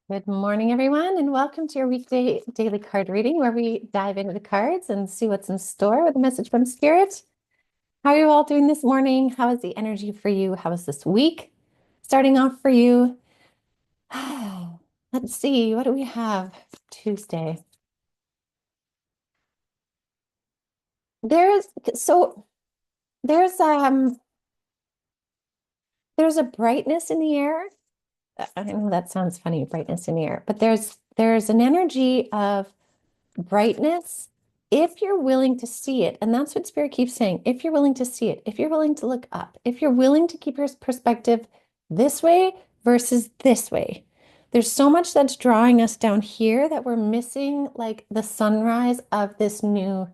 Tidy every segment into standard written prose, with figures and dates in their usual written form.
Good morning, everyone, and welcome to your weekday daily card reading where we dive into the cards and see what's in store with a message from Spirit. How are you all doing this morning? How is the energy for you? How is this week starting off for you? Let's see, what do we have Tuesday? There's so there's um there's a brightness in the air. I know that sounds funny, brightness in the air, but there's an energy of brightness if you're willing to see it. And that's what Spirit keeps saying. If you're willing to see it, if you're willing to look up, if you're willing to keep your perspective this way versus this way. There's so much that's drawing us down here that we're missing like the sunrise of this new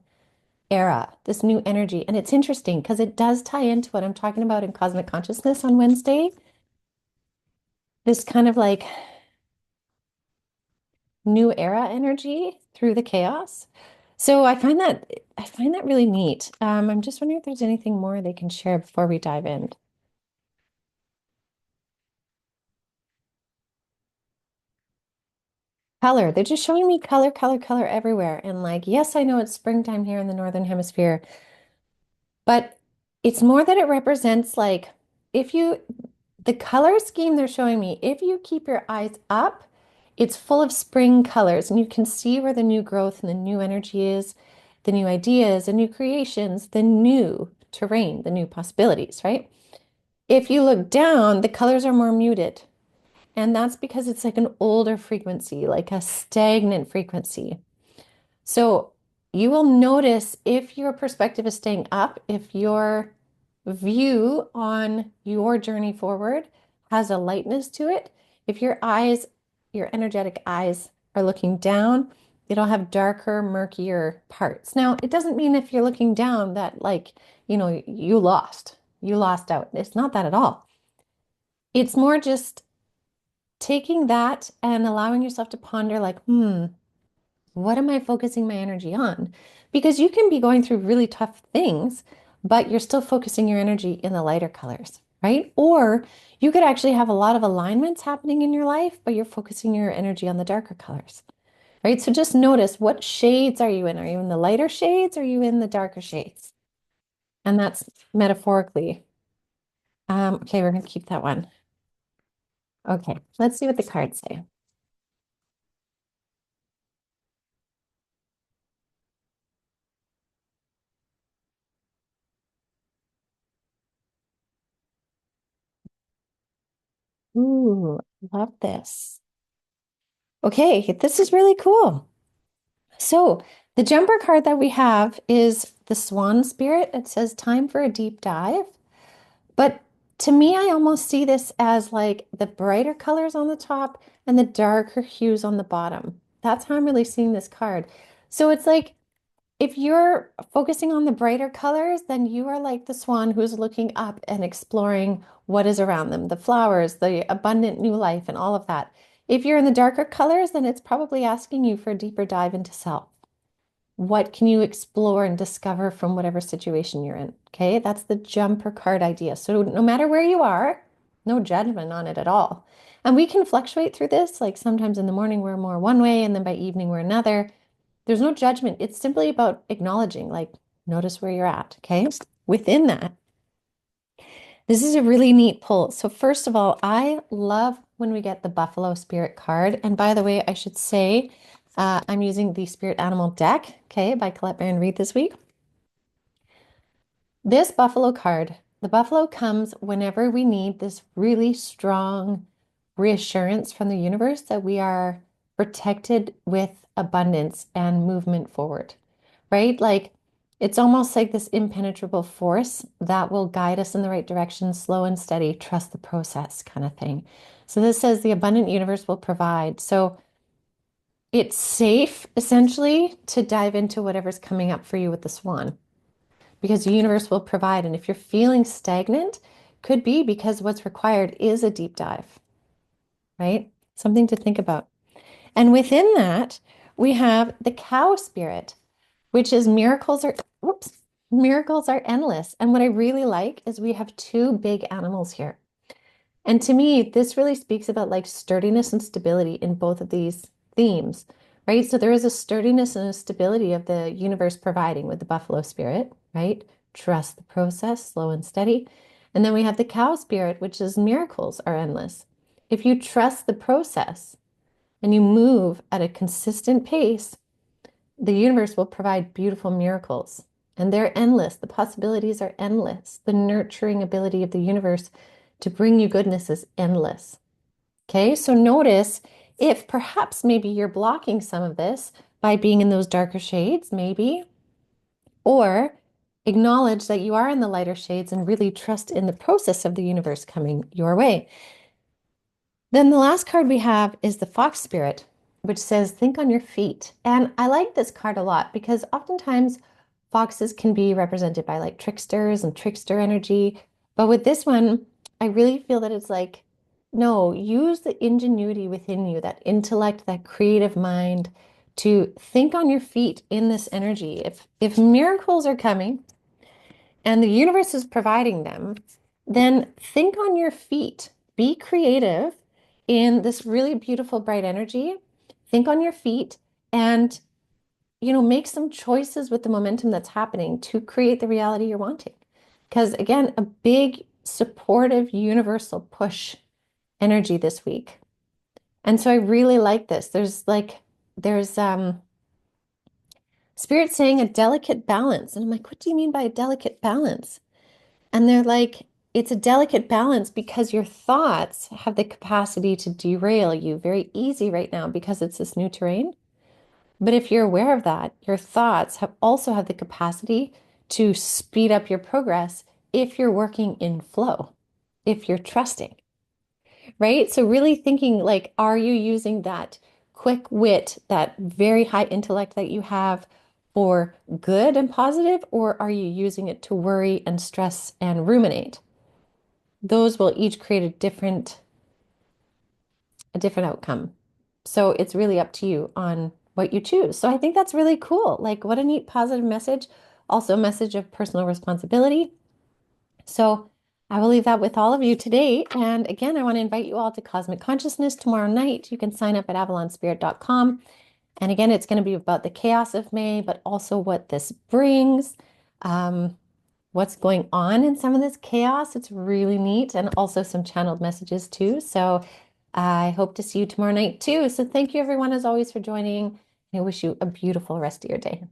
era, this new energy. And it's interesting because it does tie into what I'm talking about in Cosmic Consciousness on Wednesday. This kind of like new era energy through the chaos. So I find that really neat. I'm just wondering if there's anything more they can share before we dive in. Color. They're just showing me color, color, color everywhere. And like, yes, I know it's springtime here in the Northern Hemisphere, but it's more that it represents like if you the color scheme they're showing me, if you keep your eyes up, it's full of spring colors and you can see where the new growth and the new energy is, the new ideas, the new creations, the new terrain, the new possibilities, right? If you look down, the colors are more muted. And that's because it's like an older frequency, like a stagnant frequency. So you will notice if your perspective is staying up, if your view on your journey forward has a lightness to it, if your eyes, your energetic eyes are looking down, it'll have darker, murkier parts. Now, it doesn't mean if you're looking down that like, you lost out. It's not that at all. It's more just taking that and allowing yourself to ponder like, what am I focusing my energy on? Because you can be going through really tough things, but you're still focusing your energy in the lighter colors, right? Or you could actually have a lot of alignments happening in your life, but you're focusing your energy on the darker colors, right? So just notice what shades are you in? Are you in the lighter shades? Or are you in the darker shades? And that's metaphorically. Okay, we're going to keep that one. Okay, let's see what the cards say. Ooh, love this. Okay, this is really cool. So the jumper card that we have is the Swan Spirit. It says time for a deep dive. But to me, I almost see this as like the brighter colors on the top and the darker hues on the bottom. That's how I'm really seeing this card. So it's like if you're focusing on the brighter colors, then you are like the swan who's looking up and exploring what is around them, the flowers, the abundant new life, and all of that. If you're in the darker colors, then it's probably asking you for a deeper dive into self. What can you explore and discover from whatever situation you're in? Okay, that's the jumper card idea. So no matter where you are, no judgment on it at all. And we can fluctuate through this. Like sometimes in the morning we're more one way, and then by evening we're another. There's no judgment. It's simply about acknowledging, like, notice where you're at. Okay. Within that, this is a really neat pull. So, first of all, I love when we get the Buffalo Spirit card. And by the way, I should say, I'm using the Spirit Animal deck, okay, by Colette Baron Reed this week. This Buffalo card, the Buffalo comes whenever we need this really strong reassurance from the universe that we are protected with abundance and movement forward, right? Like it's almost like this impenetrable force that will guide us in the right direction, slow and steady, trust the process kind of thing. So this says the abundant universe will provide. So it's safe essentially to dive into whatever's coming up for you with the swan because the universe will provide. And if you're feeling stagnant, could be because what's required is a deep dive, right? Something to think about. And within that, we have the cow spirit, which is miracles are endless. And what I really like is we have two big animals here. And to me, this really speaks about like sturdiness and stability in both of these themes, right? So there is a sturdiness and a stability of the universe providing with the buffalo spirit, right? Trust the process, slow and steady. And then we have the cow spirit, which is miracles are endless. If you trust the process and you move at a consistent pace, the universe will provide beautiful miracles. And they're endless. The possibilities are endless. The nurturing ability of the universe to bring you goodness is endless. Okay, so notice if perhaps maybe you're blocking some of this by being in those darker shades, maybe, or acknowledge that you are in the lighter shades and really trust in the process of the universe coming your way. Then the last card we have is the Fox Spirit, which says, think on your feet. And I like this card a lot because oftentimes foxes can be represented by like tricksters and trickster energy. But with this one, I really feel that it's like, no, use the ingenuity within you, that intellect, that creative mind to think on your feet in this energy. If miracles are coming, and the universe is providing them, then think on your feet. Be creative in this really beautiful, bright energy. Think on your feet and, make some choices with the momentum that's happening to create the reality you're wanting. Because again, a big, supportive, universal push energy this week. And so I really like this. There's spirit saying a delicate balance. And I'm like, what do you mean by a delicate balance? And they're like, it's a delicate balance because your thoughts have the capacity to derail you very easy right now because it's this new terrain. But if you're aware of that, your thoughts have also have the capacity to speed up your progress if you're working in flow, if you're trusting, right? So really thinking like, are you using that quick wit, that very high intellect that you have for good and positive, or are you using it to worry and stress and ruminate? Those will each create a different outcome. So it's really up to you on what you choose. So I think that's really cool. Like what a neat positive message. Also a message of personal responsibility. So I will leave that with all of you today. And again, I want to invite you all to Cosmic Consciousness tomorrow night. You can sign up at avalonspirit.com. And again, it's going to be about the chaos of May, but also what this brings. What's going on in some of this chaos. It's really neat, and also some channeled messages too. So I hope to see you tomorrow night too. So thank you everyone as always for joining. I wish you a beautiful rest of your day.